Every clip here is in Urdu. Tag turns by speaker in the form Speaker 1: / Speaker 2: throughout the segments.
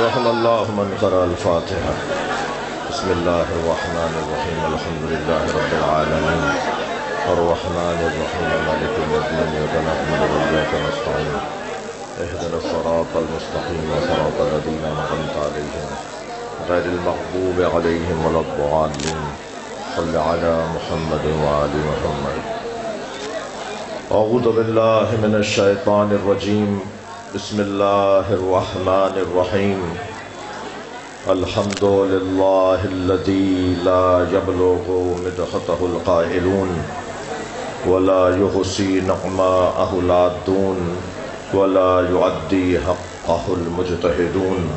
Speaker 1: رحم اللہ من قرأ الفاتحہ بسم اللہ الرحمن الرحیم الحمد للہ رب العالمین الرحمن الرحیم مالک یوم الدین ایاک نعبد و ایاک نستعین اهدنا الصراط المستقیم صراط الذین انعمت علیہم غیر المغضوب علیہم ولا الضالین صل علی محمد وآل محمد اعوذ باللہ من الشیطان الرجیم بسم اللہ الرحمن الرحیم الحمد للہ الذی لا یبلغ مدحتہ القائلون ولا یحصی نعماءہ العادون ولا یعدی حقہ المجتہدون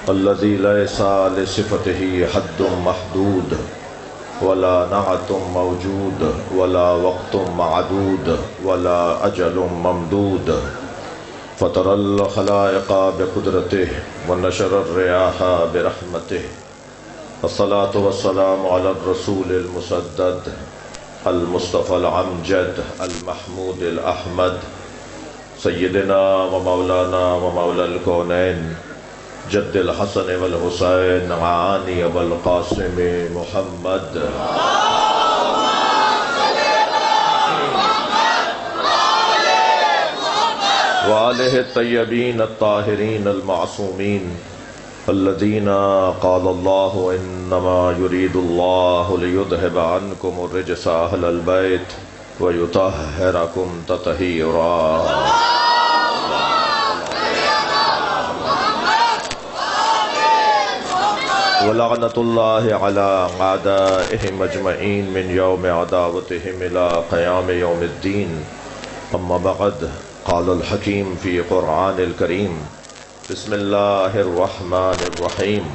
Speaker 1: الذی لیس لصفتہ حد محدود ولا نعت موجود ولا وقت معدود ولا اجل ممدود فطر الخلائق بقدرته ونشر الرياح برحمته الصلاة والسلام على الرسول المسدد المصطفى العمجد المحمود الأحمد سيدنا ومولانا ومولى الكونين جد الحسن والحسين عاني والقاسم محمد وآلہ الطیبین الطاہرین المعصومین الذین قال اللہ انما یرید اللہ لیذہب عنکم الرجس اہل البیت ویطہرکم تطہیرا ولعنۃ اللہ علی اعدائہم اجمعین من یوم عداوتہم الی قیام یوم الدین اما بعد قال الحکیم فی قرآن الکریم بسم اللہ الرحمن الرحیم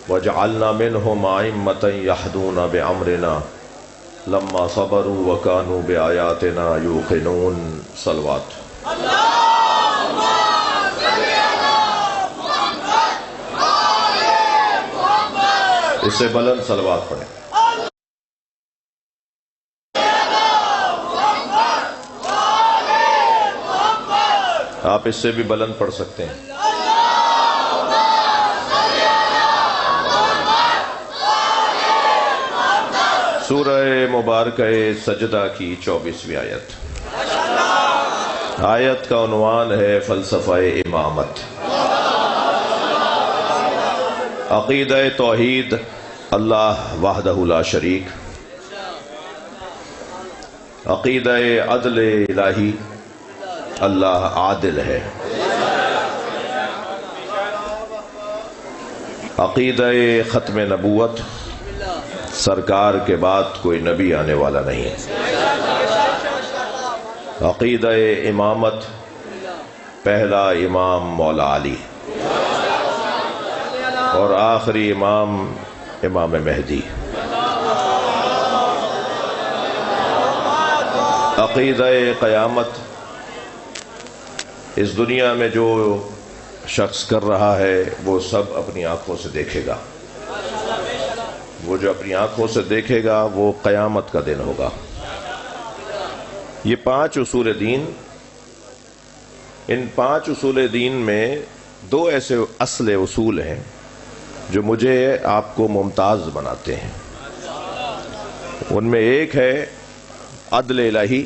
Speaker 1: وجعلنا منہم ائمۃ یہدون بامرنا لما صبروا وکانوا بآیاتنا یوقنون صلوات اس سے بلند صلوات پڑھیں آپ اس سے بھی بلند پڑھ سکتے ہیں سورہ مبارکہ سجدہ کی 24ویں آیت آیت کا عنوان ہے فلسفہ امامت عقیدہ توحید اللہ وحدہ لا شریک عقیدہ عدل الہی اللہ عادل ہے عقیدہ ختم نبوت سرکار کے بعد کوئی نبی آنے والا نہیں عقیدہ امامت پہلا امام مولا علی اور آخری امام امام مہدی عقیدہ قیامت اس دنیا میں جو شخص کر رہا ہے وہ سب اپنی آنکھوں سے دیکھے گا وہ جو اپنی آنکھوں سے دیکھے گا وہ قیامت کا دن ہوگا یہ 5 اصول دین ان 5 اصول دین میں 2 ایسے اصل اصول ہیں جو مجھے آپ کو ممتاز بناتے ہیں ان میں ایک ہے عدل الہی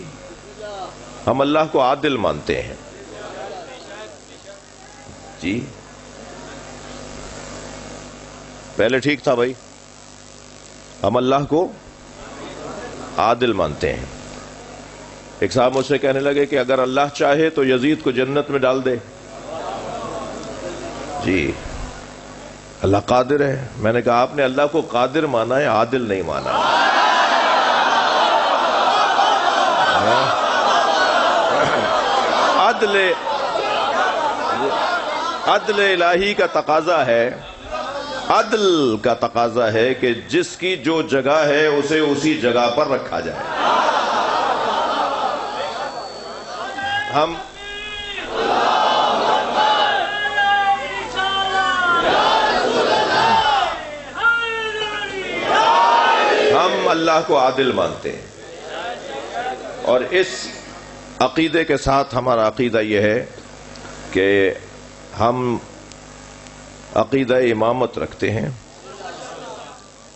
Speaker 1: ہم اللہ کو عادل مانتے ہیں جی پہلے ٹھیک تھا بھائی ہم اللہ کو عادل مانتے ہیں ایک صاحب مجھ سے کہنے لگے کہ اگر اللہ چاہے تو یزید کو جنت میں ڈال دے جی اللہ قادر ہے میں نے کہا آپ نے اللہ کو قادر مانا ہے عادل نہیں مانا عدل الہی کا تقاضا ہے عدل کا تقاضا ہے کہ جس کی جو جگہ ہے اسے اسی جگہ پر رکھا جائے ہم اللہ کو عادل مانتے ہیں اور اس عقیدے کے ساتھ ہمارا عقیدہ یہ ہے کہ ہم عقیدہ امامت رکھتے ہیں.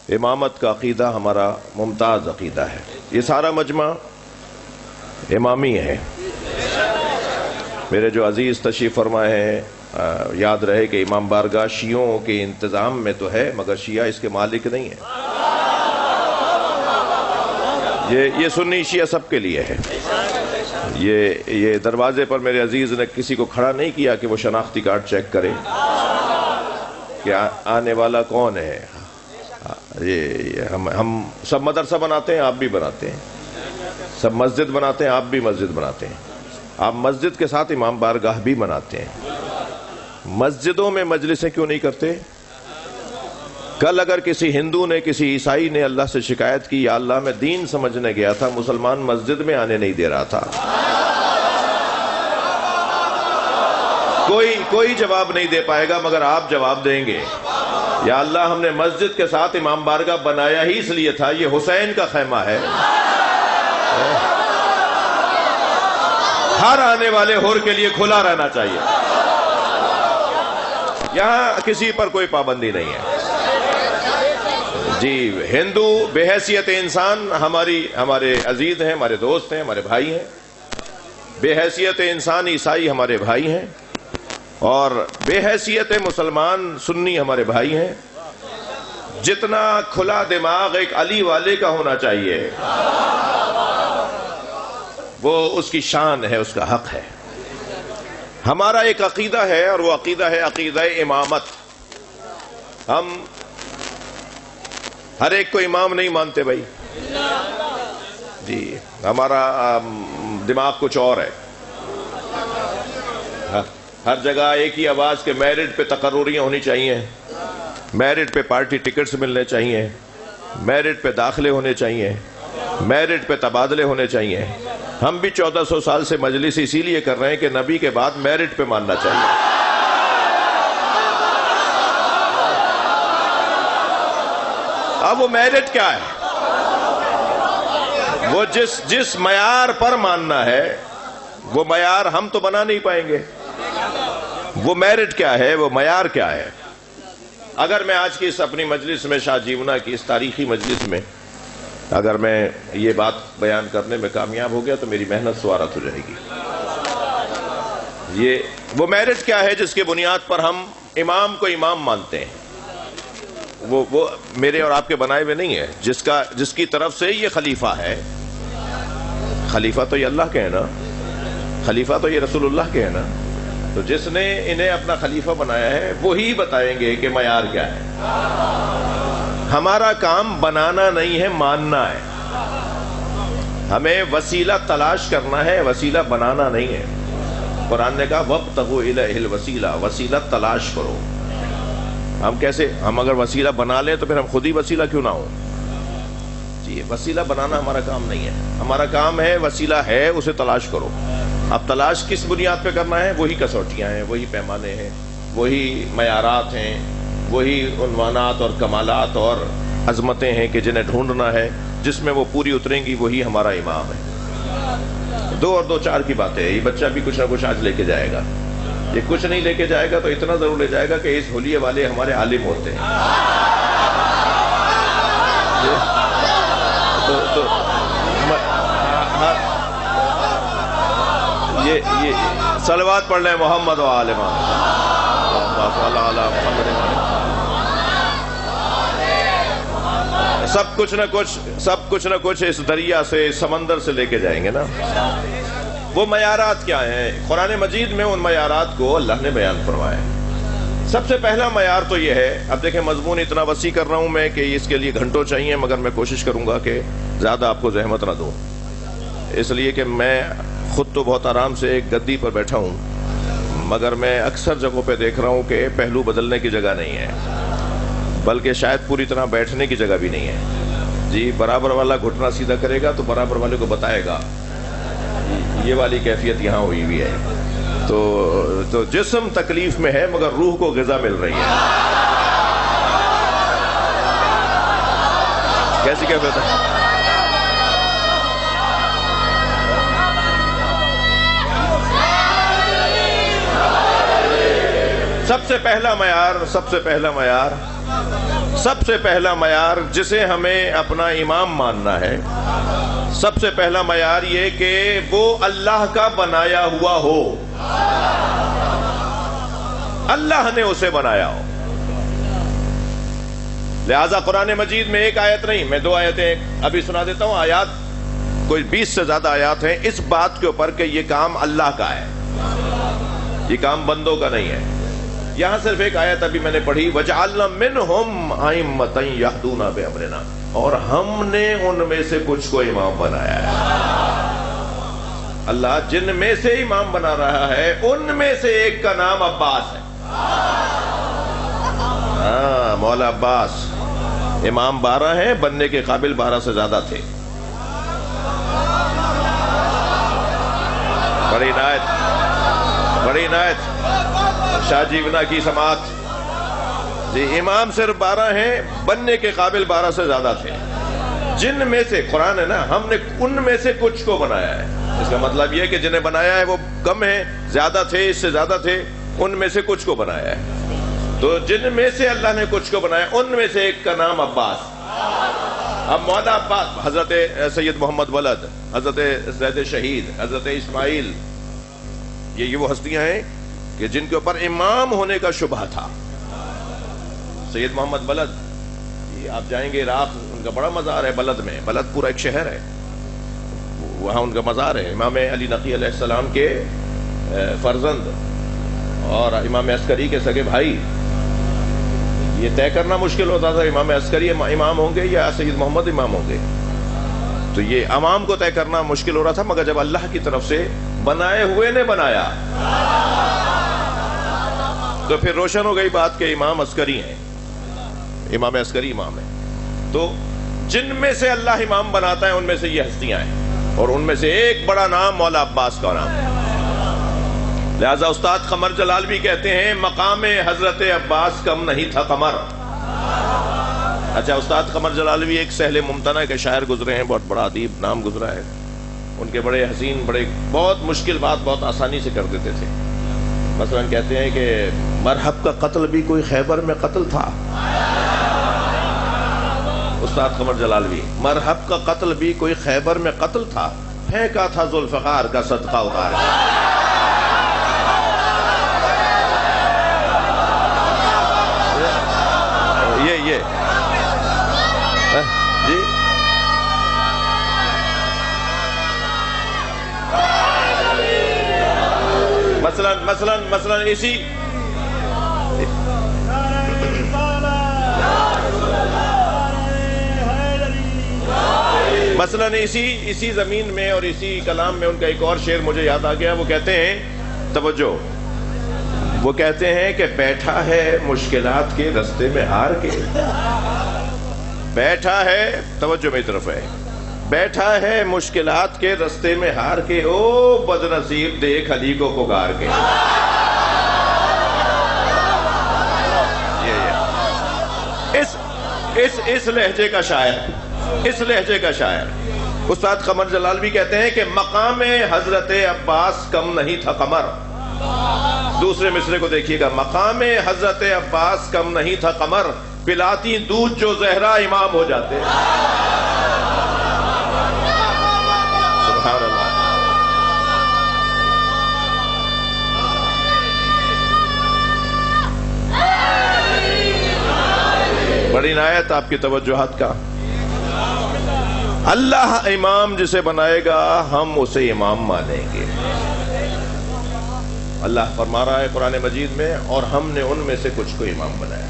Speaker 1: امامت کا عقیدہ ہمارا ممتاز عقیدہ ہے. یہ سارا مجمع امامی ہے. میرے جو عزیز تشریف فرمائے ہیں، یاد رہے کہ امام بارگاہ شیعوں کے انتظام میں تو ہے، مگر شیعہ اس کے مالک نہیں ہے. یہ سنی شیعہ سب کے لیے ہے. یہ دروازے پر میرے عزیز نے کسی کو کھڑا نہیں کیا کہ وہ شناختی کارڈ چیک کرے کہ آنے والا کون ہے. ہم سب مدرسہ بناتے ہیں، آپ بھی بناتے ہیں. سب مسجد بناتے ہیں، آپ بھی مسجد بناتے ہیں. آپ مسجد کے ساتھ امام بارگاہ بھی بناتے ہیں. مسجدوں میں مجلسیں کیوں نہیں کرتے؟ کل اگر کسی ہندو نے، کسی عیسائی نے اللہ سے شکایت کی، یا اللہ میں دین سمجھنے گیا تھا، مسلمان مسجد میں آنے نہیں دے رہا تھا، کوئی جواب نہیں دے پائے گا، مگر آپ جواب دیں گے. یا اللہ ہم نے مسجد کے ساتھ امام بارگاہ بنایا ہی اس لیے تھا، یہ حسین کا خیمہ ہے، ہر آنے والے حر کے لیے کھلا رہنا چاہیے. یہاں کسی پر کوئی پابندی نہیں ہے. جی، ہندو بے حیثیت انسان ہمارے عزیز ہیں، ہمارے دوست ہیں، ہمارے بھائی ہیں. بے حیثیت انسان عیسائی ہمارے بھائی ہیں، اور بے حیثیت مسلمان سنی ہمارے بھائی ہیں. جتنا کھلا دماغ ایک علی والے کا ہونا چاہیے، وہ اس کی شان ہے، اس کا حق ہے. ہمارا ایک عقیدہ ہے، اور وہ عقیدہ ہے عقیدہ امامت. ہم ہر ایک کو امام نہیں مانتے بھائی. جی، ہمارا دماغ کچھ اور ہے. ہر جگہ ایک ہی آواز کے میرٹ پہ تقرریاں ہونی چاہیے، میرٹ پہ پارٹی ٹکٹس ملنے چاہیے، میرٹ پہ داخلے ہونے چاہیے، میرٹ پہ تبادلے ہونے چاہیے. ہم بھی 1400 سال سے مجلس اسی لیے کر رہے ہیں کہ نبی کے بعد میرٹ پہ ماننا چاہیے. اب وہ میرٹ کیا ہے؟ وہ جس معیار پر ماننا ہے، وہ معیار ہم تو بنا نہیں پائیں گے. وہ میرٹ کیا ہے، وہ معیار کیا ہے؟ اگر میں آج کی اس اپنی مجلس میں، شاہ جیونا کی اس تاریخی مجلس میں، اگر میں یہ بات بیان کرنے میں کامیاب ہو گیا تو میری محنت سوارت ہو جائے گی. وہ میرٹ کیا ہے جس کے بنیاد پر ہم امام کو امام مانتے ہیں؟ وہ میرے اور آپ کے بنائے ہوئے نہیں ہے. جس کی طرف سے یہ خلیفہ ہے، خلیفہ تو یہ اللہ کے ہے نا، خلیفہ تو یہ رسول اللہ کے ہے نا. تو جس نے انہیں اپنا خلیفہ بنایا ہے وہی بتائیں گے کہ معیار کیا ہے. ہمارا کام بنانا نہیں ہے، ماننا ہے. ہمیں وسیلہ تلاش کرنا ہے، وسیلہ بنانا نہیں ہے. قرآن نے کہا وَابْتَغُوا إِلَيْهِ الْوَسِيلَةَ، وسیلہ تلاش کرو. ہم اگر وسیلہ بنا لیں تو پھر ہم خود ہی وسیلہ کیوں نہ ہوں؟ جی، وسیلہ بنانا ہمارا کام نہیں ہے. ہمارا کام ہے وسیلہ ہے اسے تلاش کرو. اب تلاش کس بنیاد پہ کرنا ہے؟ وہی کسوٹیاں ہیں، وہی پیمانے ہیں، وہی معیارات ہیں، وہی عنوانات اور کمالات اور عظمتیں ہیں کہ جنہیں ڈھونڈنا ہے. جس میں وہ پوری اتریں گی وہی ہمارا امام ہے. 2 اور 2 4 کی باتیں. یہ بچہ بھی کچھ نہ کچھ آج لے کے جائے گا. یہ کچھ نہیں لے کے جائے گا تو اتنا ضرور لے جائے گا کہ اس حلیے والے ہمارے عالم ہوتے ہیں. یہ صلوات پڑھ لیں محمد و آل محمد. سب کچھ نہ کچھ اس دریا سے، اس سمندر سے لے کے جائیں گے نا. وہ معیارات کیا ہیں؟ قرآن مجید میں ان معیارات کو اللہ نے بیان فرمایا ہے. سب سے پہلا معیار تو یہ ہے، اب دیکھیں مضمون اتنا وسیع کر رہا ہوں میں کہ اس کے لیے گھنٹوں چاہیے، مگر میں کوشش کروں گا کہ زیادہ آپ کو زحمت نہ دوں، اس لیے کہ میں خود تو بہت آرام سے ایک گدی پر بیٹھا ہوں، مگر میں اکثر جگہوں پہ دیکھ رہا ہوں کہ پہلو بدلنے کی جگہ نہیں ہے، بلکہ شاید پوری طرح بیٹھنے کی جگہ بھی نہیں ہے. جی، برابر والا گھٹنا سیدھا کرے گا تو برابر والے کو بتائے گا. یہ والی کیفیت یہاں ہوئی ہوئی ہے. تو جسم تکلیف میں ہے مگر روح کو غذا مل رہی ہے. کیسی کیفیت ہے؟ سب سے پہلا معیار جسے ہمیں اپنا امام ماننا ہے، سب سے پہلا معیار یہ کہ وہ اللہ کا بنایا ہوا ہو، اللہ نے اسے بنایا ہو۔ لہذا قرآن مجید میں ایک آیت نہیں، میں 2 آیتیں ابھی سنا دیتا ہوں، آیات کوئی 20 سے زیادہ آیات ہیں اس بات کے اوپر کہ یہ کام اللہ کا ہے، یہ کام بندوں کا نہیں ہے۔ یہاں صرف ایک آیت ابھی میں نے پڑھی، وَجَعَلْنَا مِنْهُمْ أَئِمَّةً يَهْدُونَ بِأَمْرِنَا، اور ہم نے ان میں سے کچھ کو امام بنایا ہے۔ اللہ جن میں سے امام بنا رہا ہے ان میں سے ایک کا نام عباس ہے، مولا عباس۔ امام 12 ہیں، بننے کے قابل 12 سے زیادہ تھے۔ بڑی عنایت شاہ جیونا کی سماعت جی، امام صرف 12 ہیں، بننے کے قابل 12 سے زیادہ تھے، جن میں سے، قرآن ہے نا، ہم نے ان میں سے کچھ کو بنایا ہے۔ اس کا مطلب یہ کہ جنہیں بنایا ہے وہ کم ہیں، زیادہ تھے، اس سے زیادہ تھے، ان میں سے کچھ کو بنایا ہے۔ تو جن میں سے اللہ نے کچھ کو بنایا ان میں سے ایک کا نام عباس۔ اب مولا عباس، حضرت سید محمد ولد، حضرت زید شہید، حضرت اسماعیل، یہ وہ ہستیاں ہیں کہ جن کے اوپر امام ہونے کا شبہ تھا۔ سید محمد ولد، آپ جائیں گے عراق، ان کا بڑا مزار ہے بلد میں، بلد پورا ایک شہر ہے، وہاں ان کا مزار ہے۔ امام علی نقی علیہ السلام کے فرزند اور امام عسکری کے سگے بھائی، یہ طے کرنا مشکل ہوتا تھا امام عسکری امام ہوں گے یا سید محمد امام ہوں گے، تو یہ امام کو طے کرنا مشکل ہو رہا تھا، مگر جب اللہ کی طرف سے بنائے ہوئے نے بنایا تو پھر روشن ہو گئی بات کہ امام عسکری ہیں، امام عسکری امام ہے۔ تو جن میں سے اللہ امام بناتا ہے ان میں سے یہ ہستیاں ہیں، اور ان میں سے ایک بڑا نام مولا عباس کا نام ہے۔ لہذا استاد قمر جلال بھی کہتے ہیں مقام حضرت عباس کم نہیں تھا قمر۔ اچھا، استاد قمر جلال بھی ایک سہل ممتنع کے شاعر گزرے ہیں، بہت بڑا ادیب نام گزرا ہے ان کے، بڑے حسین، بڑے بہت مشکل بات بہت آسانی سے کر دیتے تھے۔ مثلا کہتے ہیں کہ مرحب کا قتل بھی کوئی خیبر میں قتل تھا۔ استاد قمر جلال بھی، مرحب کا قتل بھی کوئی خیبر میں قتل تھا، پھینکا تھا ذوالفقار کا صدقہ اتار۔ یہ جی مثلا اسی زمین میں اور اسی کلام میں ان کا ایک اور شعر مجھے یاد آ گیا۔ وہ کہتے ہیں، توجہ، وہ کہتے ہیں کہ بیٹھا ہے مشکلات کے رستے میں ہار کے، بیٹھا ہے، توجہ میری طرف ہے، بیٹھا ہے مشکلات کے رستے میں ہار کے، او بد نصیب دیکھ علی کو پکار کے۔ اس لہجے کا شاعر، اس لہجے کا شاعر استاد قمر جلال بھی کہتے ہیں کہ مقام حضرت عباس کم نہیں تھا قمر۔ دوسرے مصرے کو دیکھیے گا، مقام حضرت عباس کم نہیں تھا قمر، پلاتی دودھ جو زہرا امام ہو جاتے۔ سبحان اللہ۔ بڑی عنایت آپ کی توجہات کا۔ اللہ امام جسے بنائے گا ہم اسے امام مانیں گے۔ اللہ فرما رہا ہے قرآن مجید میں، اور ہم نے ان میں سے کچھ کو امام بنایا۔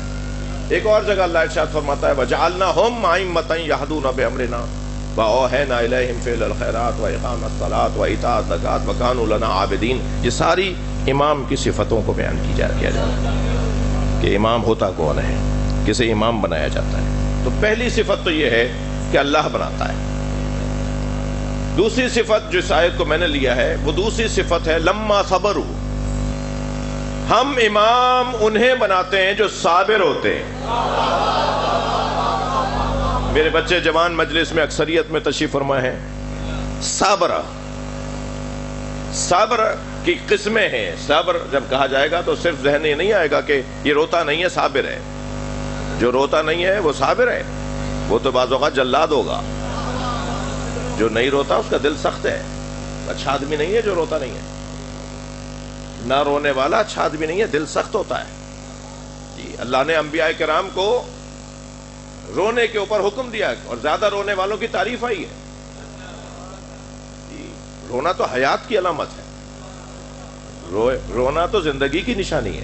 Speaker 1: ایک اور جگہ اللہ ارشاد فرماتا ہے وَجَعَلْنَاهُمْ أَئِمَّةً يَهْدُونَ بِأَمْرِنَا وَأَوْحَيْنَا إِلَيْهِمْ فِعْلَ الْخَيْرَاتِ وَإِقَامَ الصَّلَاةِ وَإِيتَاءَ الزَّكَاةِ وَكَانُوا لَنَا عَابِدِينَ۔ یہ ساری امام کی صفتوں کو بیان کیا جاتا ہے کہ امام ہوتا کون ہے، کسے امام بنایا جاتا ہے۔ تو پہلی صفت تو یہ ہے کہ اللہ بناتا ہے۔ دوسری صفت جو اس آیت کو میں نے لیا ہے، وہ دوسری صفت ہے لما صبروا، ہم امام انہیں بناتے ہیں جو صابر ہوتے ہیں۔ میرے بچے جوان مجلس میں اکثریت میں تشریف فرما ہے، صابرہ، صبر کی قسمیں ہیں. صبر جب کہا جائے گا تو صرف ذہن یہ نہیں آئے گا کہ یہ روتا نہیں ہے صابر ہے. جو روتا نہیں ہے وہ صابر ہے. وہ تو بعض اوقات جلاد ہوگا. جو نہیں روتا اس کا دل سخت ہے. اچھا آدمی نہیں ہے جو روتا نہیں ہے. نہ رونے والا اچھا آدمی نہیں ہے، دل سخت ہوتا ہے. جی اللہ نے انبیاء کرام کو رونے کے اوپر حکم دیا اور زیادہ رونے والوں کی تعریف آئی ہے. رونا تو حیات کی علامت ہے. رونا تو زندگی کی نشانی ہے.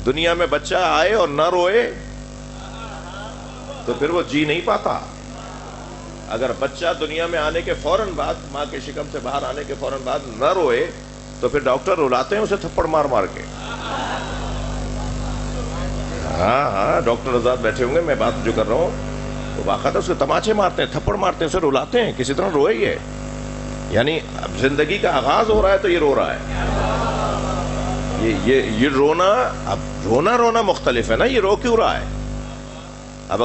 Speaker 1: دنیا میں بچہ آئے اور نہ روئے تو پھر وہ جی نہیں پاتا. اگر بچہ دنیا میں آنے کے فوراً بعد، ماں کے شکم سے باہر آنے کے فوراً بعد نہ روئے تو پھر ڈاکٹر رلاتے ہیں اسے تھپڑ مار مار کے. ہاں ڈاکٹر آزاد بیٹھے ہوں گے، میں بات جو کر رہا ہوں وہ باقاعدہ اسے تماچے مارتے ہیں، تھپڑ مارتے ہیں، اسے رلاتے ہیں کسی طرح روئے ہی ہے. یعنی اب زندگی کا آغاز ہو رہا ہے تو یہ رو رہا ہے. یہ رونا، اب رونا مختلف ہے نا. یہ رو کیوں رہا ہے؟ اب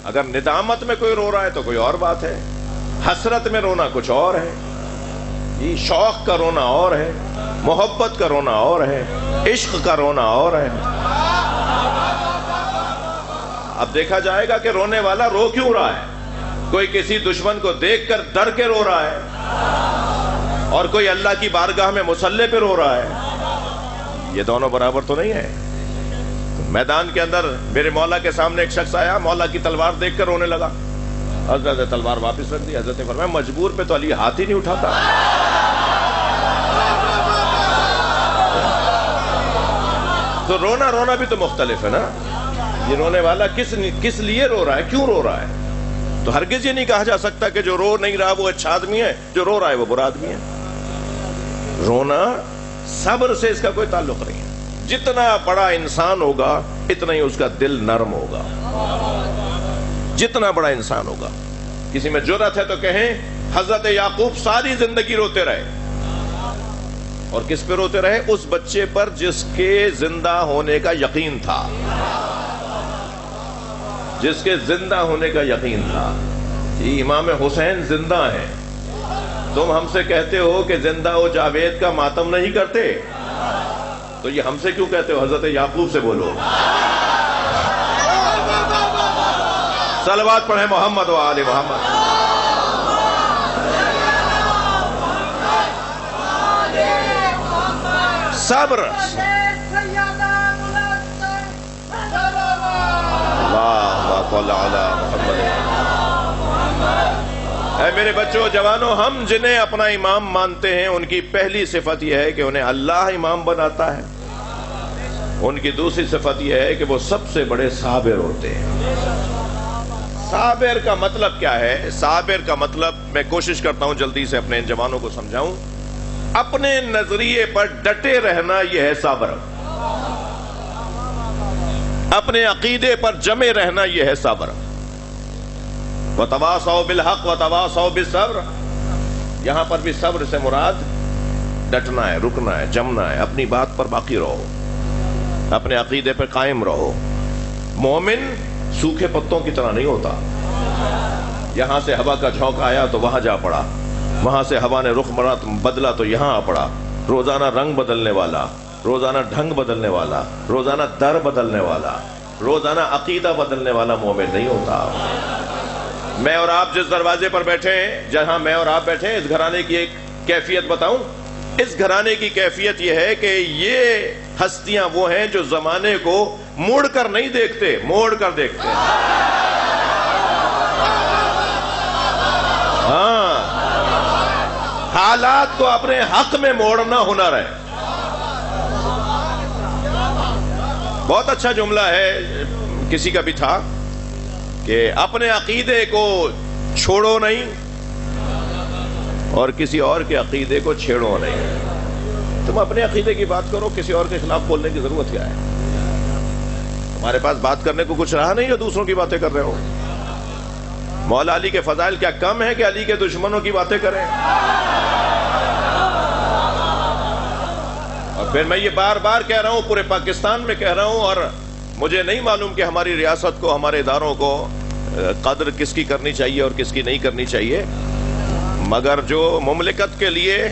Speaker 1: اگر ندامت میں کوئی رو رہا ہے تو کوئی اور بات ہے. حسرت میں رونا کچھ اور ہے. یہ شوق کا رونا اور ہے، محبت کا رونا اور ہے، عشق کا رونا اور ہے. اب دیکھا جائے گا کہ رونے والا رو کیوں رہا ہے. کوئی کسی دشمن کو دیکھ کر ڈر کے رو رہا ہے اور کوئی اللہ کی بارگاہ میں مصلی پہ رو رہا ہے. یہ دونوں برابر تو نہیں ہے. میدان کے اندر میرے مولا کے سامنے ایک شخص آیا، مولا کی تلوار دیکھ کر رونے لگا. حضرت نے تلوار واپس رکھ دی. حضرت نے فرمایا مجبور پہ تو علی ہاتھ ہی نہیں اٹھاتا. تو رونا بھی تو مختلف ہے نا. یہ رونے والا کس لیے رو رہا ہے، کیوں رو رہا ہے؟ تو ہرگز یہ نہیں کہا جا سکتا کہ جو رو نہیں رہا وہ اچھا آدمی ہے، جو رو رہا ہے وہ برا آدمی ہے. رونا صبر سے اس کا کوئی تعلق نہیں ہے. جتنا بڑا انسان ہوگا اتنا ہی اس کا دل نرم ہوگا. جتنا بڑا انسان ہوگا. کسی میں جرأت ہے تو کہیں حضرت یعقوب ساری زندگی روتے رہے. اور کس پہ روتے رہے؟ اس بچے پر جس کے زندہ ہونے کا یقین تھا. جس کے زندہ ہونے کا یقین تھا. جی امام حسین زندہ ہیں. تم ہم سے کہتے ہو کہ زندہ ہو جاوید کا ماتم نہیں کرتے، تو یہ ہم سے کیوں کہتے ہو؟ حضرت یعقوب سے بولو. صلوات پڑھیں محمد و آل محمد. صبر. اے میرے بچوں جوانوں، ہم جنہیں اپنا امام مانتے ہیں ان کی پہلی صفت یہ ہے کہ انہیں اللہ امام بناتا ہے. ان کی دوسری صفت یہ ہے کہ وہ سب سے بڑے صابر ہوتے ہیں. صابر کا مطلب کیا ہے؟ صابر کا مطلب میں کوشش کرتا ہوں جلدی سے اپنے جوانوں کو سمجھاؤں. اپنے نظریے پر ڈٹے رہنا یہ ہے صابر. اپنے عقیدے پر جمے رہنا یہ ہے صبر. وَتَوَاصَوْا بِالْحَقِّ وَتَوَاصَوْا بِالصَّبْرِ. یہاں پر بھی صبر سے مراد ڈٹنا ہے، رکنا ہے، جمنا ہے. اپنی بات پر باقی رہو، اپنے عقیدے پر قائم رہو. مومن سوکھے پتوں کی طرح نہیں ہوتا. یہاں سے ہوا کا جھونکا آیا تو وہاں جا پڑا، وہاں سے ہوا نے رخ بدلا تو یہاں آ پڑا. روزانہ رنگ بدلنے والا، روزانہ ڈھنگ بدلنے والا، روزانہ در بدلنے والا، روزانہ عقیدہ بدلنے والا مومن نہیں ہوتا. میں اور آپ جس دروازے پر بیٹھے ہیں، جہاں میں اور آپ بیٹھے ہیں، اس گھرانے کی ایک کیفیت بتاؤں. اس گھرانے کی کیفیت یہ ہے کہ یہ ہستیاں وہ ہیں جو زمانے کو موڑ کر نہیں دیکھتے، موڑ کر دیکھتے. ہاں، حالات کو اپنے حق میں موڑنا ہنر ہے. بہت اچھا جملہ ہے، کسی کا بھی تھا کہ اپنے عقیدے کو چھوڑو نہیں اور کسی اور کے عقیدے کو چھیڑو نہیں. تم اپنے عقیدے کی بات کرو، کسی اور کے خلاف بولنے کی ضرورت کیا ہے؟ تمہارے پاس بات کرنے کو کچھ رہا نہیں جو دوسروں کی باتیں کر رہے ہو. مولا علی کے فضائل کیا کم ہے کہ علی کے دشمنوں کی باتیں کریں؟ اور پھر میں یہ بار بار کہہ رہا ہوں، پورے پاکستان میں کہہ رہا ہوں، اور مجھے نہیں معلوم کہ ہماری ریاست کو، ہمارے اداروں کو قدر کس کی کرنی چاہیے اور کس کی نہیں کرنی چاہیے، مگر جو مملکت کے لیے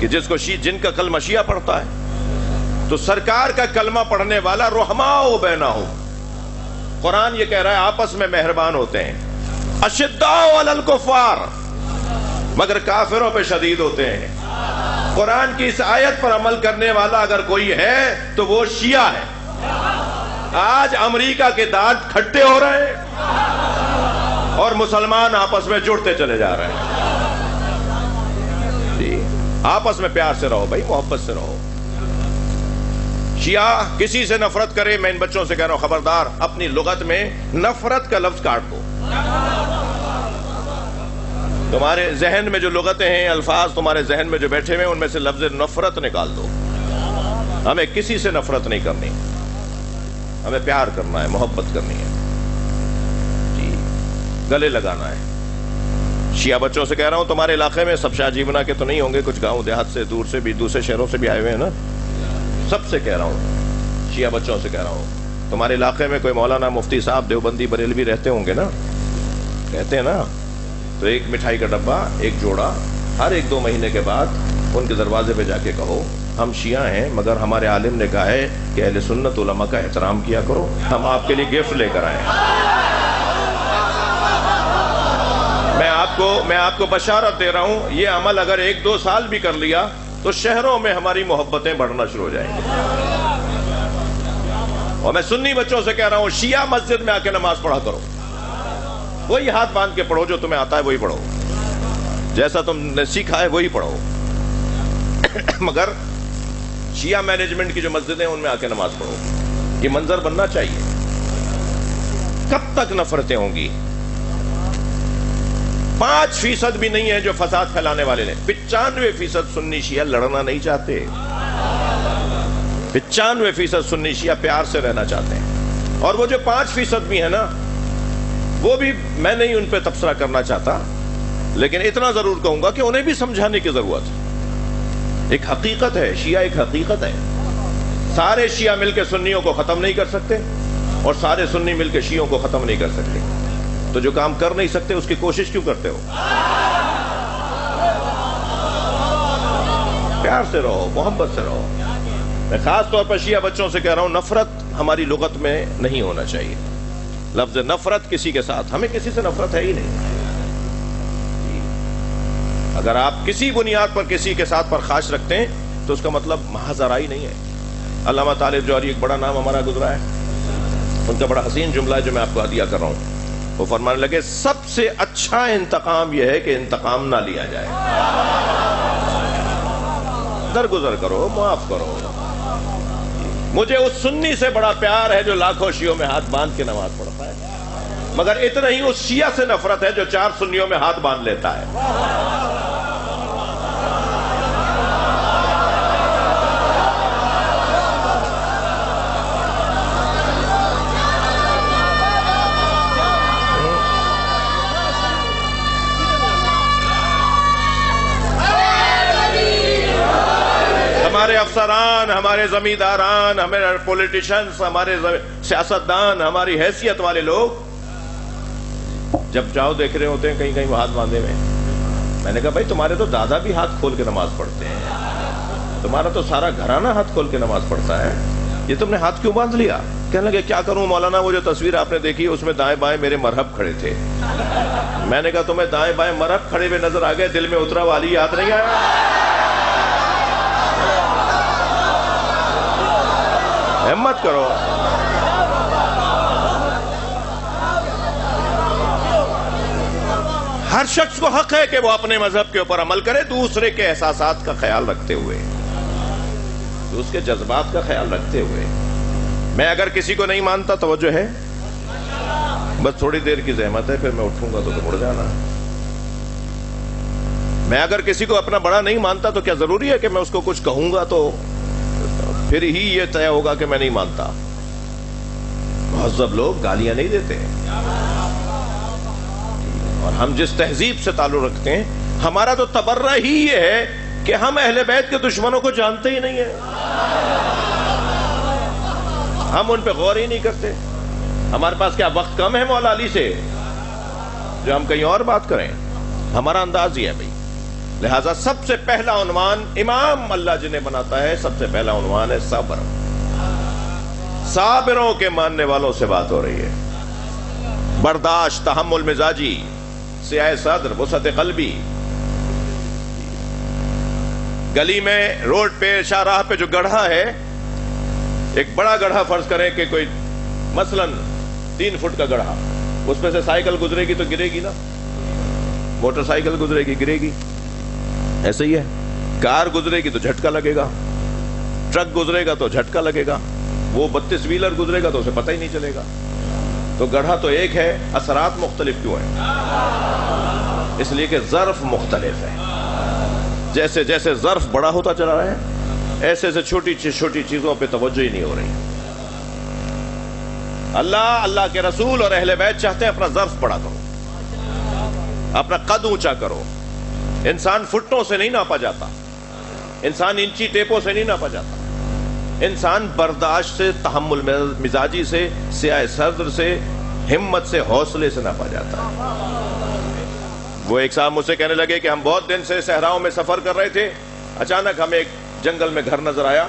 Speaker 1: کہ جس کو جن کا کلمہ شیعہ پڑھتا ہے تو سرکار کا کلمہ پڑھنے والا رحماء بینہم، قرآن یہ کہہ رہا ہے آپس میں مہربان ہوتے ہیں، اشداء علی الکفار، مگر کافروں پہ شدید ہوتے ہیں۔ قرآن کی اس آیت پر عمل کرنے والا اگر کوئی ہے تو وہ شیعہ ہے۔ آج امریکہ کے دانت کھٹے ہو رہے ہیں اور مسلمان آپس میں جڑتے چلے جا رہے ہیں۔ جی آپس میں پیار سے رہو بھائی، محبت سے رہو۔ شیعہ کسی سے نفرت کرے، میں ان بچوں سے کہہ رہا ہوں خبردار، اپنی لغت میں نفرت کا لفظ کاٹ دو۔ تمہارے ذہن میں جو لغتیں ہیں، الفاظ تمہارے ذہن میں جو بیٹھے ہوئے ہیں، ان میں سے لفظ نفرت نکال دو۔ ہمیں کسی سے نفرت نہیں کرنی، ہمیں پیار کرنا ہے، محبت کرنی ہے، جی گلے لگانا ہے۔ شیعہ بچوں سے کہہ رہا ہوں تمہارے علاقے میں سب شاہ جیونا کے تو نہیں ہوں گے، کچھ گاؤں دیہات سے دور سے بھی، دوسرے شہروں سے بھی آئے ہوئے ہیں نا، سب سے کہہ رہا ہوں، شیعہ بچوں سے کہہ رہا ہوں تمہارے علاقے میں کوئی مولانا مفتی صاحب دیوبندی بریلوی رہتے ہوں گے نا، کہتے ہیں نا، تو ایک مٹھائی کا ڈبہ، ایک جوڑا، ہر 1-2 مہینے کے بعد ان کے دروازے پہ جا کے کہو ہم شیعہ ہیں مگر ہمارے عالم نے کہا ہے کہ اہل سنت علماء کا احترام کیا کرو، ہم آپ کے لیے گفٹ لے کر آئے ہیں۔ میں آپ کو بشارت دے رہا ہوں، یہ عمل اگر 1-2 سال بھی کر لیا تو شہروں میں ہماری محبتیں بڑھنا شروع ہو جائیں گی۔ اور میں سنی بچوں سے کہہ رہا ہوں شیعہ مسجد میں آ کے نماز پڑھا کرو، وہی ہاتھ باندھ کے پڑھو جو تمہیں آتا ہے، وہی پڑھو، جیسا تم نے سیکھا ہے وہی پڑھو۔ مگر شیعہ مینجمنٹ کی جو مسجدیں ہیں ان میں آ کے نماز پڑھو، یہ منظر بننا چاہیے۔ کب تک نفرتیں ہوں گی؟ 5% بھی نہیں ہے جو فساد پھیلانے والے ہیں، 95% سنی شیعہ لڑنا نہیں چاہتے، 95% سنی شیعہ پیار سے رہنا چاہتے ہیں۔ اور وہ جو 5% بھی ہے نا، وہ بھی میں نہیں ان پہ تبصرہ کرنا چاہتا، لیکن اتنا ضرور کہوں گا کہ انہیں بھی سمجھانے کی ضرورت ہے۔ ایک حقیقت ہے، شیعہ ایک حقیقت ہے۔ سارے شیعہ مل کے سنیوں کو ختم نہیں کر سکتے اور سارے سنی مل کے شیعوں کو ختم نہیں کر سکتے، تو جو کام کر نہیں سکتے اس کی کوشش کیوں کرتے ہو؟ پیار سے رہو، محبت سے رہو۔ میں خاص طور پر شیعہ بچوں سے کہہ رہا ہوں نفرت ہماری لغت میں نہیں ہونا چاہیے۔ لفظ نفرت کسی کے ساتھ، ہمیں کسی سے نفرت ہے ہی نہیں۔ اگر آپ کسی بنیاد پر کسی کے ساتھ پرخاش رکھتے ہیں تو اس کا مطلب محض آرائی نہیں ہے۔ علامہ طالب جوہری ایک بڑا نام ہمارا گزرا ہے، ان کا بڑا حسین جملہ ہے جو میں آپ کو ہدیہ کر رہا ہوں۔ وہ فرمانے لگے سب سے اچھا انتقام یہ ہے کہ انتقام نہ لیا جائے، درگزر کرو، معاف کرو۔ مجھے اس سنی سے بڑا پیار ہے جو لاکھوں شیعوں میں ہاتھ باندھ کے نماز پڑھتا ہے، مگر اتنا ہی اس شیعہ سے نفرت ہے جو 4 سنیوں میں ہاتھ باندھ لیتا ہے۔ ہمارے افسران، ہمارے زمینداران، ہمارے پولیٹیشنز، ہمارے سیاستدان، ہماری حیثیت والے لوگ جب چاہو دیکھ رہے ہوتے ہیں کہیں کہیں وہ ہاتھ باندھے ہوئے۔ میں نے کہا بھائی تمہارے تو دادا بھی ہاتھ کھول کے نماز پڑھتے ہیں، تمہارا تو سارا گھرانہ ہاتھ کھول کے نماز پڑھتا ہے، یہ تم نے ہاتھ کیوں باندھ لیا؟ کہنے لگے کیا کروں مولانا، وہ جو تصویر آپ نے دیکھی اس میں دائیں بائیں میرے مرہب کھڑے تھے۔ میں نے کہا تمہیں دائیں بائیں مرہب کھڑے ہوئے نظر آ گئے، دل میں اترا والی یاد نہیں آیا؟ ہمت کرو۔ ہر شخص کو حق ہے کہ وہ اپنے مذہب کے اوپر عمل کرے، دوسرے کے احساسات کا خیال رکھتے ہوئے، اس کے جذبات کا خیال رکھتے ہوئے۔ میں اگر کسی کو نہیں مانتا، توجہ ہے، بس تھوڑی دیر کی زحمت ہے، پھر میں اٹھوں گا تو مڑ جانا۔ میں اگر کسی کو اپنا بڑا نہیں مانتا تو کیا ضروری ہے کہ میں اس کو کچھ کہوں گا تو پھر ہی یہ طے ہوگا کہ میں نہیں مانتا؟ مہذب لوگ گالیاں نہیں دیتے، اور ہم جس تہذیب سے تعلق رکھتے ہیں، ہمارا تو تبرہ ہی یہ ہے کہ ہم اہل بیت کے دشمنوں کو جانتے ہی نہیں ہیں، ہم ان پہ غور ہی نہیں کرتے۔ ہمارے پاس کیا وقت کم ہے مولا علی سے جو ہم کہیں اور بات کریں؟ ہمارا انداز یہ ہے بھائی، لہذا سب سے پہلا عنوان امام اللہ جنہیں بناتا ہے، سب سے پہلا عنوان ہے صبر۔ صابروں کے ماننے والوں سے بات ہو رہی ہے۔ برداشت، تحمل مزاجی، سیاہ صدر، وسعت قلبی۔ گلی میں، روڈ پہ، شاہراہ پہ جو گڑھا ہے، ایک بڑا گڑھا فرض کریں کہ کوئی مثلاً 3 فٹ کا گڑھا، اس میں سے سائیکل گزرے گی تو گرے گی نا، موٹر سائیکل گزرے گی گرے گی، ایسے ہی ہے۔ کار گزرے گی تو جھٹکا لگے گا، ٹرک گزرے گا تو جھٹکا لگے گا، وہ 32 ویلر گزرے گا تو اسے پتہ ہی نہیں چلے گا۔ تو گڑھا تو ایک ہے، اثرات مختلف کیوں ہیں؟ اس لیے کہ ظرف مختلف ہے۔ جیسے جیسے ظرف بڑا ہوتا چلا رہا ہے، ایسے ایسے چھوٹی چھوٹی چیزوں پہ توجہ ہی نہیں ہو رہی۔ اللہ کے رسول اور اہل بیت چاہتے ہیں اپنا ظرف بڑا کرو، اپنا قد اونچا کرو۔ انسان فٹوں سے نہیں ناپا جاتا، انسان انچی ٹیپوں سے نہیں ناپا جاتا، انسان برداشت سے، تحمل مزاجی سے، سیاہ صدر سے، ہمت سے، حوصلے سے ناپا جاتا ہے۔ وہ ایک صاحب مجھ سے کہنے لگے کہ ہم بہت دن سے صحراؤں میں سفر کر رہے تھے، اچانک ہمیں ایک جنگل میں گھر نظر آیا،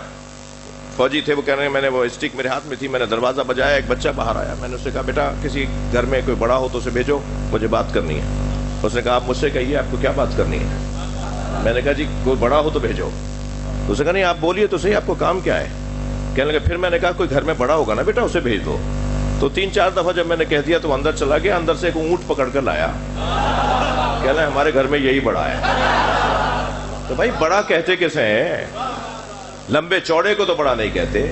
Speaker 1: فوجی تھے، وہ کہہ رہے ہیں میں نے وہ اسٹک میرے ہاتھ میں تھی، میں نے دروازہ بجایا، ایک بچہ باہر آیا، میں نے اس سے کہا بیٹا کسی گھر میں کوئی بڑا ہو تو اسے بھیجو، مجھے بات کرنی ہے۔ اس نے کہا آپ مجھ سے کہیے آپ کو کیا بات کرنی ہے؟ میں نے کہا جی کوئی بڑا ہو تو بھیجو۔ اس نے کہا نہیں آپ بولیے تو صحیح، آپ کو کام کیا ہے؟ کہنے لگے پھر میں نے کہا کوئی گھر میں بڑا ہوگا نا بیٹا، اسے بھیج دو۔ تو 3-4 دفعہ جب میں نے کہہ دیا تو اندر چلا گیا، اندر سے ایک اونٹ پکڑ کر لایا، کہہ رہا ہے ہمارے گھر میں یہی بڑا ہے۔ تو بھائی بڑا کہتے کسے ہیں؟ لمبے چوڑے کو تو بڑا نہیں کہتے،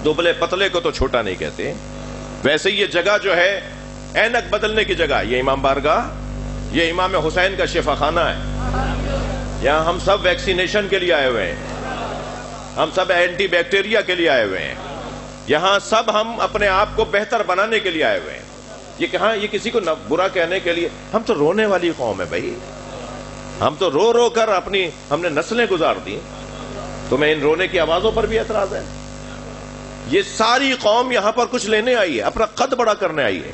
Speaker 1: دبلے پتلے کو تو چھوٹا نہیں کہتے۔ ویسے یہ جگہ جو ہے اینک بدلنے کی جگہ، یہ امام بارگاہ، یہ امام حسین کا شفا خانہ ہے۔ یہاں ہم سب ویکسینیشن کے لیے آئے ہوئے ہیں، ہم سب اینٹی بیکٹیریا کے لیے آئے ہوئے ہیں، یہاں سب ہم اپنے آپ کو بہتر بنانے کے لیے آئے ہوئے ہیں۔ یہ کہاں یہ کسی کو برا کہنے کے لیے؟ ہم تو رونے والی قوم ہے بھائی، ہم تو رو رو کر ہم نے نسلیں گزار دی، تمہیں ان رونے کی آوازوں پر بھی اعتراض ہے؟ یہ ساری قوم یہاں پر کچھ لینے آئی ہے، اپنا قد بڑا کرنے آئی ہے۔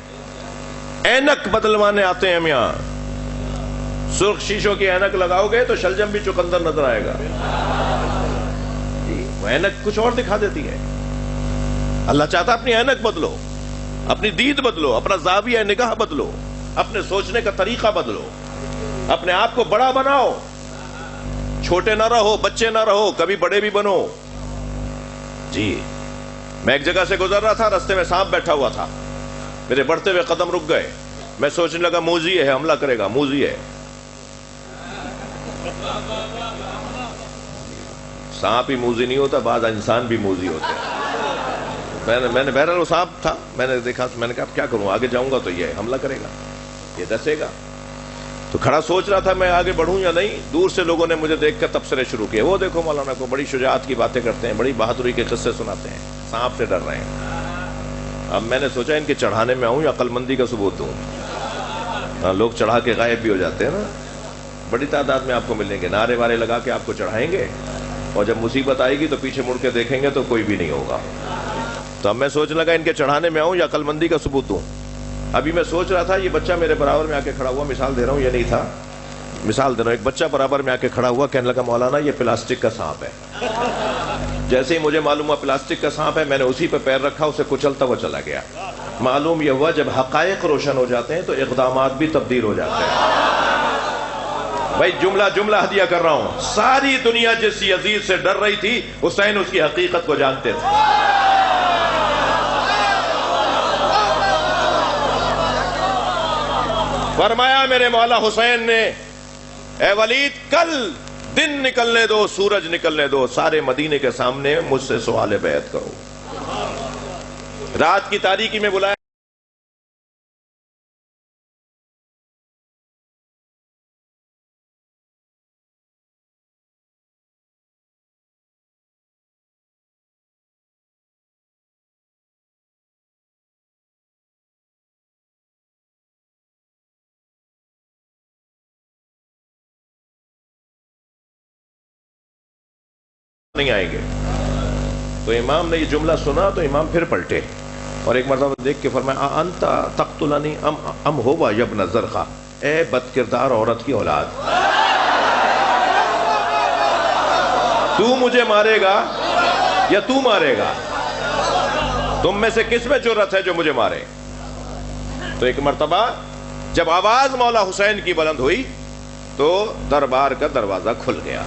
Speaker 1: اینک بدلوانے آتے ہیں ہم یہاں، سرخ شیشوں کی اینک لگاؤ گے تو شلجم بھی چقندر نظر آئے گا، وہ اینک کچھ اور دکھا دیتی ہے۔ اللہ چاہتا اپنی اینک بدلو، اپنی دید بدلو، اپنا زاویہ نگاہ بدلو، اپنے سوچنے کا طریقہ بدلو، اپنے آپ کو بڑا بناؤ، چھوٹے نہ رہو، بچے نہ رہو، کبھی بڑے بھی بنو۔ جی میں ایک جگہ سے گزر رہا تھا، رستے میں سانپ بیٹھا ہوا تھا، میرے بڑھتے ہوئے قدم رک گئے، میں سوچنے لگا موذی ہے، حملہ کرے گا، موذی ہے۔ سانپ ہی موذی نہیں ہوتا، بعض انسان بھی موذی ہوتے ہیں۔ میں نے بہرحال وہ سانپ تھا، میں نے دیکھا، میں نے کہا کیا کروں، آگے جاؤں گا تو یہ حملہ کرے گا، یہ ڈسے گا۔ تو کھڑا سوچ رہا تھا میں آگے بڑھوں یا نہیں۔ دور سے لوگوں نے مجھے دیکھ کر تبصرے شروع کیے، وہ دیکھو مولانا کو بڑی شجاعت کی باتیں کرتے ہیں، بڑی بہادری کے قصے سناتے ہیں، سانپ سے ڈر رہے ہیں۔ اب میں نے سوچا ان کے چڑھانے میں آؤں یا عقل مندی کا ثبوت دوں؟ لوگ چڑھا کے غائب بھی ہو جاتے ہیں نا، بڑی تعداد میں آپ کو ملیں گے، نعرے وارے لگا کے آپ کو چڑھائیں گے، اور جب مصیبت آئے گی تو پیچھے مڑ کے دیکھیں گے تو کوئی بھی نہیں ہوگا۔ تو اب میں سوچنے لگا ان کے چڑھانے میں آؤں یا عقل مندی کا ثبوت دوں۔ ابھی میں سوچ رہا تھا، یہ بچہ میرے برابر میں آ کے کھڑا ہوا، مثال دے رہا ہوں، یہ نہیں تھا، مثال دے رہا ہوں، ایک بچہ برابر میں آ کے کھڑا ہوا، کہنے لگا مولانا یہ پلاسٹک کا سانپ ہے۔ جیسے ہی مجھے معلوم ہوا پلاسٹک کا سانپ ہے، میں نے اسی پہ پیر رکھا، اسے کچلتا ہوا چلا گیا۔ معلوم یہ ہوا جب حقائق روشن ہو جاتے ہیں تو اقدامات بھی تبدیل ہو جاتے ہیں۔ بھائی جملہ ہدیہ کر رہا ہوں، ساری دنیا جس یزید سے ڈر رہی تھی، حسین اس کی حقیقت کو جانتے تھے۔ فرمایا میرے مولا حسین نے، اے ولید کل دن نکلنے دو، سورج نکلنے دو، سارے مدینے کے سامنے مجھ سے سوال بیعت کرو۔ رات کی تاریکی میں بلایا، نہیں آئیں گے۔ تو امام نے یہ جملہ سنا تو امام پھر پلٹے اور ایک مرتبہ دیکھ کے فرمایا انت تقتلنی ام ہوا یبن زرخا، اے بد کردار عورت کی اولاد، تو مجھے مارے گا یا تو مارے گا؟ تم میں سے کس میں جرأت ہے جو مجھے مارے؟ تو ایک مرتبہ جب آواز مولا حسین کی بلند ہوئی تو دربار کا دروازہ کھل گیا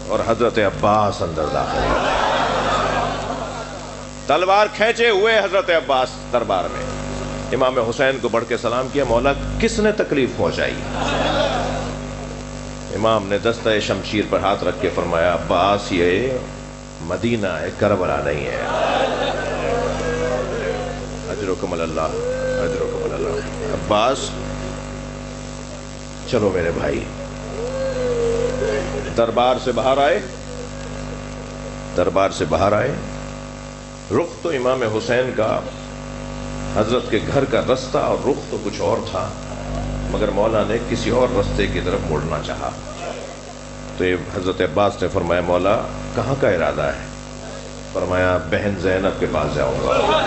Speaker 1: اور حضرت عباس اندر داخل ہوئے۔ تلوار کھینچے ہوئے حضرت عباس دربار میں امام حسین کو بڑھ کے سلام کیا، مولا کس نے تکلیف پہنچائی؟ امام نے دستہ شمشیر پر ہاتھ رکھ کے فرمایا، عباس یہ مدینہ ہے، کربلا نہیں ہے۔ اجرکم اللہ، اجرکم اللہ۔ عباس چلو میرے بھائی۔ دربار سے باہر آئے، دربار سے باہر آئے، رخ تو امام حسین کا حضرت کے گھر کا رستہ اور رخ تو کچھ اور تھا، مگر مولا نے کسی اور رستے کی طرف مڑنا چاہا۔ تو حضرت عباس نے فرمایا، مولا کہاں کا ارادہ ہے؟ فرمایا، بہن زینب کے پاس جاؤں گا۔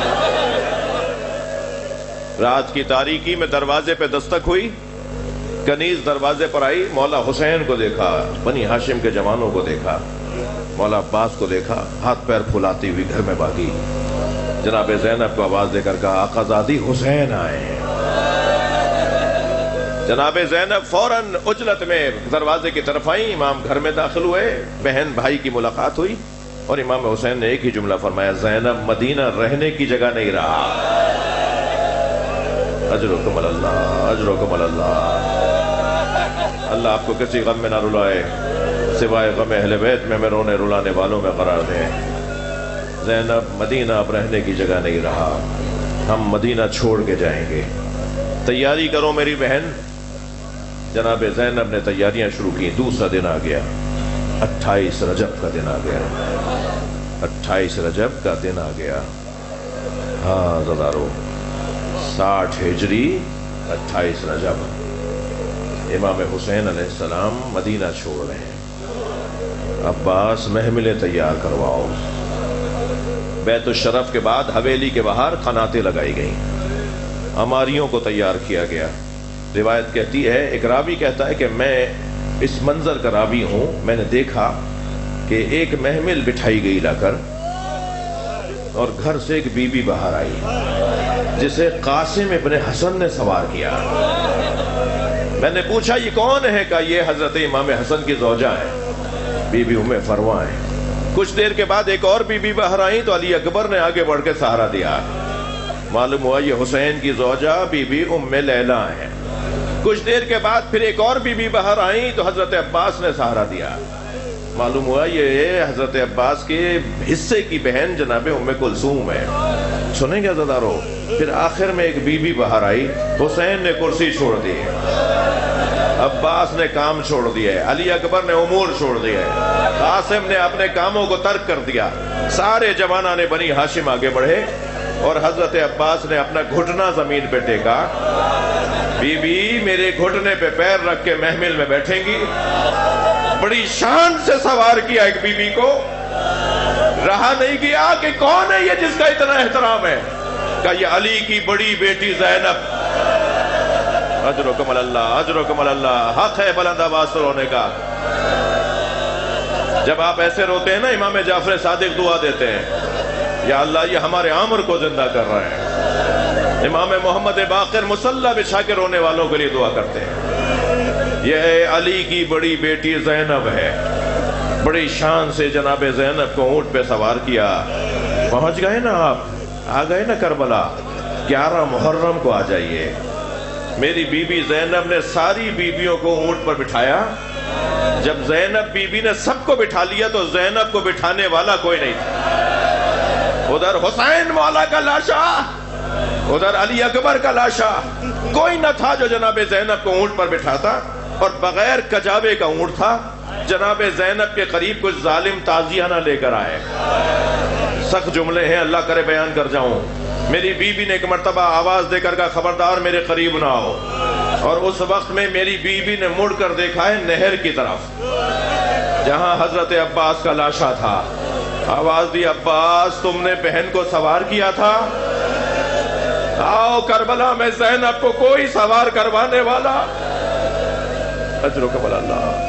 Speaker 1: رات کی تاریکی میں دروازے پہ دستک ہوئی، کنیز دروازے پر آئی، مولا حسین کو دیکھا، بنی ہاشم کے جوانوں کو دیکھا، مولا عباس کو دیکھا، ہاتھ پیر پھلاتی ہوئی گھر میں بھاگی، جناب زینب کو آواز دے کر کہا، آقا زادی حسین آئے ہیں۔ جناب زینب فوراً عجلت میں دروازے کی طرف آئیں، امام گھر میں داخل ہوئے، بہن بھائی کی ملاقات ہوئی اور امام حسین نے ایک ہی جملہ فرمایا، زینب مدینہ رہنے کی جگہ نہیں رہا۔ اجرکم اللہ، اجرکم اللہ۔ اللہ آپ کو کسی غم میں نہ رلائے، سوائے غم اہل بیت میں رونے رلانے والوں میں قرار دیں۔ زینب مدینہ اب رہنے کی جگہ نہیں رہا، ہم مدینہ چھوڑ کے جائیں گے، تیاری کرو میری بہن۔ جناب زینب نے تیاریاں شروع کی۔ دوسرا دن آ گیا، 28 رجب کا دن آ گیا، 28 رجب کا دن آ گیا۔ ہاں زدارو، 60 ہجری 28 رجب، امام حسین علیہ السلام مدینہ چھوڑ رہے ہیں۔ عباس محملیں تیار کرواؤ۔ بیت الشرف کے بعد حویلی کے باہر قناتیں لگائی گئیں، عماریوں کو تیار کیا گیا۔ روایت کہتی ہے، ایک راوی کہتا ہے کہ میں اس منظر کا راوی ہوں، میں نے دیکھا کہ ایک محمل بٹھائی گئی لا کر اور گھر سے ایک بی بی باہر آئی جسے قاسم ابن حسن نے سوار کیا۔ میں نے پوچھا یہ کون ہے؟ کہا یہ حضرت امام حسن کی زوجہ ہے، بی بی ام فروہ ہے۔ کچھ دیر کے بعد ایک اور بی بی باہر آئی تو علی اکبر نے آگے بڑھ کے سہارا دیا، معلوم ہوا یہ حسین کی زوجہ بی بی ام لیلہ ہے۔ کچھ دیر کے بعد پھر ایک اور بی بی باہر آئی تو حضرت عباس نے سہارا دیا، معلوم ہوا یہ حضرت عباس کے حصے کی بہن جناب ام کلثوم ہے۔ سنیں گے زدارو؟ پھر آخر میں ایک بی بی باہر آئی، حسین نے کرسی چھوڑ دی، عباس نے کام چھوڑ دیا ہے، علی اکبر نے امور چھوڑ دیا ہے، قاسم نے اپنے کاموں کو ترک کر دیا، سارے جوانہ نے بنی ہاشم آگے بڑھے اور حضرت عباس نے اپنا گھٹنا زمین پہ ٹیکا۔ بی بی میرے گھٹنے پہ پیر رکھ کے محمل میں بیٹھیں گی؟ بڑی شان سے سوار کیا ایک بی بی کو، رہا نہیں گیا کہ کون ہے یہ جس کا اتنا احترام ہے؟ کہ یہ علی کی بڑی بیٹی زینب۔ اجرکم اللہ، اجرکم اللہ۔ حق ہے بلند آواز سے رونے کا۔ جب آپ ایسے روتے ہیں نا، امام جعفر صادق دعا دیتے ہیں، یا اللہ یہ ہمارے عامر کو زندہ کر رہا ہے۔ امام محمد باقر مصلی بچھا کے رونے والوں کے لیے دعا کرتے ہیں، یہ علی کی بڑی بیٹی زینب ہے۔ بڑی شان سے جناب زینب کو اونٹ پہ سوار کیا، پہنچ گئے نا آپ، آ گئے نا کربلا، 11 محرم کو آ جائیے۔ میری بی بی زینب نے ساری بیویوں کو اونٹ پر بٹھایا۔ جب زینب بی بی نے سب کو بٹھا لیا تو زینب کو بٹھانے والا کوئی نہیں تھا۔ ادھر حسین مولا کا لاشا، ادھر علی اکبر کا لاشا، کوئی نہ تھا جو جناب زینب کو اونٹ پر بٹھاتا، اور بغیر کجاوے کا اونٹ تھا۔ جناب زینب کے قریب کچھ ظالم تازیہ نہ لے کر آئے، سخت جملے ہیں، اللہ کرے بیان کر جاؤں۔ میری بی بی نے ایک مرتبہ آواز دے کر کہا خبردار میرے قریب نہ آؤ، اور اس وقت میں میری بی بی نے مڑ کر دیکھا ہے نہر کی طرف جہاں حضرت عباس کا لاشا تھا۔ آواز دی، عباس تم نے بہن کو سوار کیا تھا؟ آؤ کربلا میں زینب کو کوئی سوار کروانے والا۔ اجرکم اللہ۔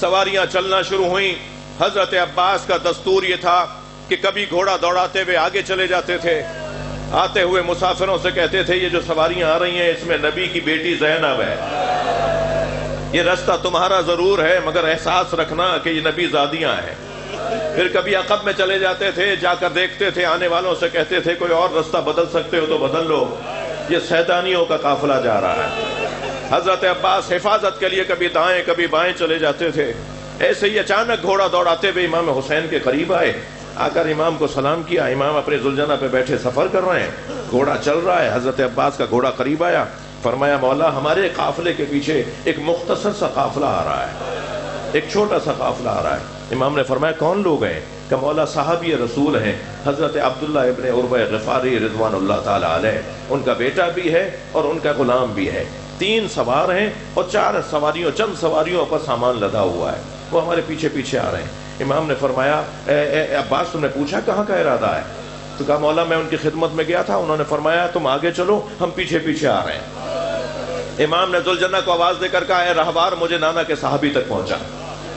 Speaker 1: سواریاں چلنا شروع ہوئیں. حضرت عباس کا دستور یہ تھا کہ کبھی گھوڑا دوڑاتے ہوئے آگے چلے جاتے تھے. آتے ہوئے مسافروں سے کہتے تھے یہ جو سواریاں آ رہی ہیں اس میں نبی کی بیٹی زینب ہے. یہ راستہ تمہارا ضرور ہے مگر احساس رکھنا کہ یہ نبی زادیاں ہیں. پھر کبھی عقب میں چلے جاتے تھے, جا کر دیکھتے تھے, آنے والوں سے کہتے تھے کوئی اور راستہ بدل سکتے ہو تو بدل لو, یہ سیدانیوں کا قافلہ جا رہا ہے. حضرت عباس حفاظت کے لیے کبھی دائیں کبھی بائیں چلے جاتے تھے. ایسے ہی اچانک گھوڑا دوڑاتے ہوئے امام حسین کے قریب آئے. آ کر امام کو سلام کیا. امام اپنے ذوالجنہ پہ بیٹھے سفر کر رہے ہیں, گھوڑا چل رہا ہے. حضرت عباس کا گھوڑا قریب آیا. فرمایا مولا ہمارے قافلے کے پیچھے ایک مختصر سا قافلہ آ رہا ہے, ایک چھوٹا سا قافلہ آ رہا ہے. امام نے فرمایا کون لوگ ہیں؟ کہ مولا صحابی رسول ہیں حضرت عبداللہ ابن عروہ غفاری رضوان اللہ تعالی علیہ. ان کا بیٹا بھی ہے اور ان کا غلام بھی ہے. 3 سوار ہیں اور 4 سواریوں چند سواریوں پر سامان لدا ہوا ہے. وہ ہمارے پیچھے پیچھے آ رہے ہیں. امام نے فرمایا اے عباس تم نے پوچھا کہاں کا ارادہ ہے؟ تو کہا مولا میں ان کی خدمت میں گیا تھا, انہوں نے فرمایا تم آگے چلو ہم پیچھے پیچھے آ رہے ہیں. امام نے ذوالجنہ کو آواز دے کر کہا اے راہبار مجھے نانا کے صحابی تک پہنچا.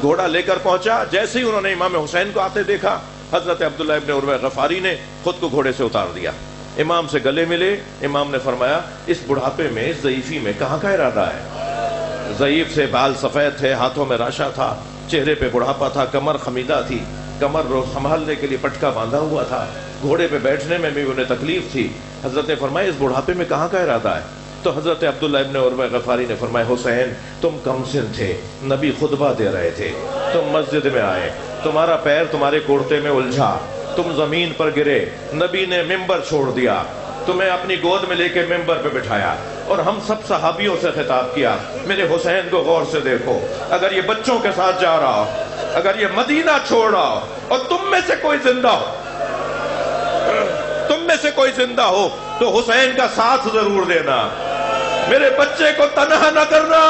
Speaker 1: گھوڑا لے کر پہنچا. جیسے ہی انہوں نے امام حسین کو آتے دیکھا حضرت عبداللہ ابن عروہ غفاری نے خود کو گھوڑے سے اتار دیا. امام سے گلے ملے. امام نے فرمایا اس بڑھاپے میں اس ضعیفی میں کہاں کا ارادہ ہے؟ ضعیف سے بال سفید تھے, ہاتھوں میں راشا تھا, چہرے پہ بڑھاپا تھا, کمر خمیدہ تھی, کمر سنبھالنے کے لیے پٹکا باندھا ہوا تھا, گھوڑے پہ بیٹھنے میں بھی انہیں تکلیف تھی. حضرت نے فرمایا اس بڑھاپے میں کہاں کا ارادہ ہے؟ تو حضرت عبداللہ ابن عروہ غفاری نے فرمایا حسین تم کم سن تھے, نبی خطبہ دے رہے تھے, تم مسجد میں آئے, تمہارا پیر تمہارے کرتے میں الجھا, تم زمین پر گرے, نبی نے ممبر چھوڑ دیا, تمہیں اپنی گود میں لے کے ممبر پہ بٹھایا اور ہم سب صحابیوں سے خطاب کیا میرے حسین کو غور سے دیکھو, اگر یہ بچوں کے ساتھ جا رہا ہو, اگر یہ مدینہ چھوڑ رہا ہو اور تم میں سے کوئی زندہ ہو, تم میں سے کوئی زندہ ہو تو حسین کا ساتھ ضرور دینا, میرے بچے کو تنہا نہ کرنا,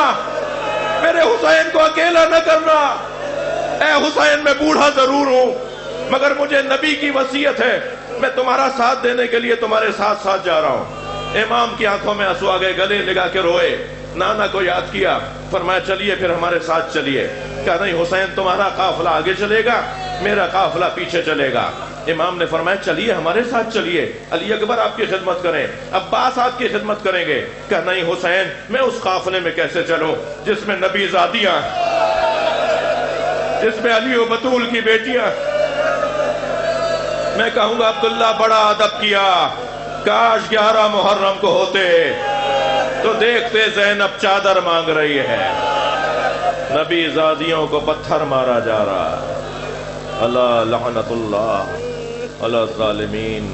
Speaker 1: میرے حسین کو اکیلا نہ کرنا. اے حسین میں بوڑھا ضرور ہوں مگر مجھے نبی کی وصیت ہے, میں تمہارا ساتھ دینے کے لیے تمہارے ساتھ ساتھ جا رہا ہوں. امام کی آنکھوں میں آنسو آ گئے, گلے لگا کے روئے, نانا کو یاد کیا. فرمایا چلیے پھر ہمارے ساتھ چلیے. کہا نہیں حسین تمہارا قافلہ آگے چلے گا, میرا قافلہ پیچھے چلے گا. امام نے فرمایا چلیے ہمارے ساتھ چلیے, علی اکبر آپ کی خدمت کریں, عباس آپ کی خدمت کریں گے. کہا نہیں حسین میں اس قافلے میں کیسے چلوں جس میں نبی زادیاں, جس میں علی و بطول کی بیٹیاں. میں کہوں گا عبداللہ بڑا ادب کیا, کاش 11 محرم کو ہوتے تو دیکھتے زینب چادر مانگ رہی ہے, نبی زادیوں کو پتھر مارا جا رہا ہے. اللہ لعنت اللہ علی الظالمین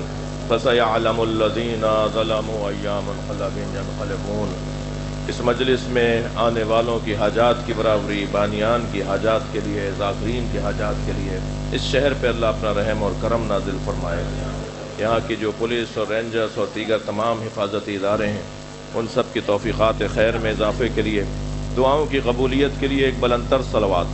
Speaker 1: فسیعلم الذین ظلموا ای منقلب ینقلبون. اس مجلس میں آنے والوں کی حاجات کی برابری, بانیان کی حاجات کے لیے, ذاکرین کی حاجات کے لیے اس شہر پہ اللہ اپنا رحم اور کرم نازل فرمائے. یہاں کی جو پولیس اور رینجرز اور دیگر تمام حفاظتی ادارے ہیں ان سب کی توفیقات خیر میں اضافے کے لیے, دعاؤں کی قبولیت کے لیے ایک بلند تر صلوات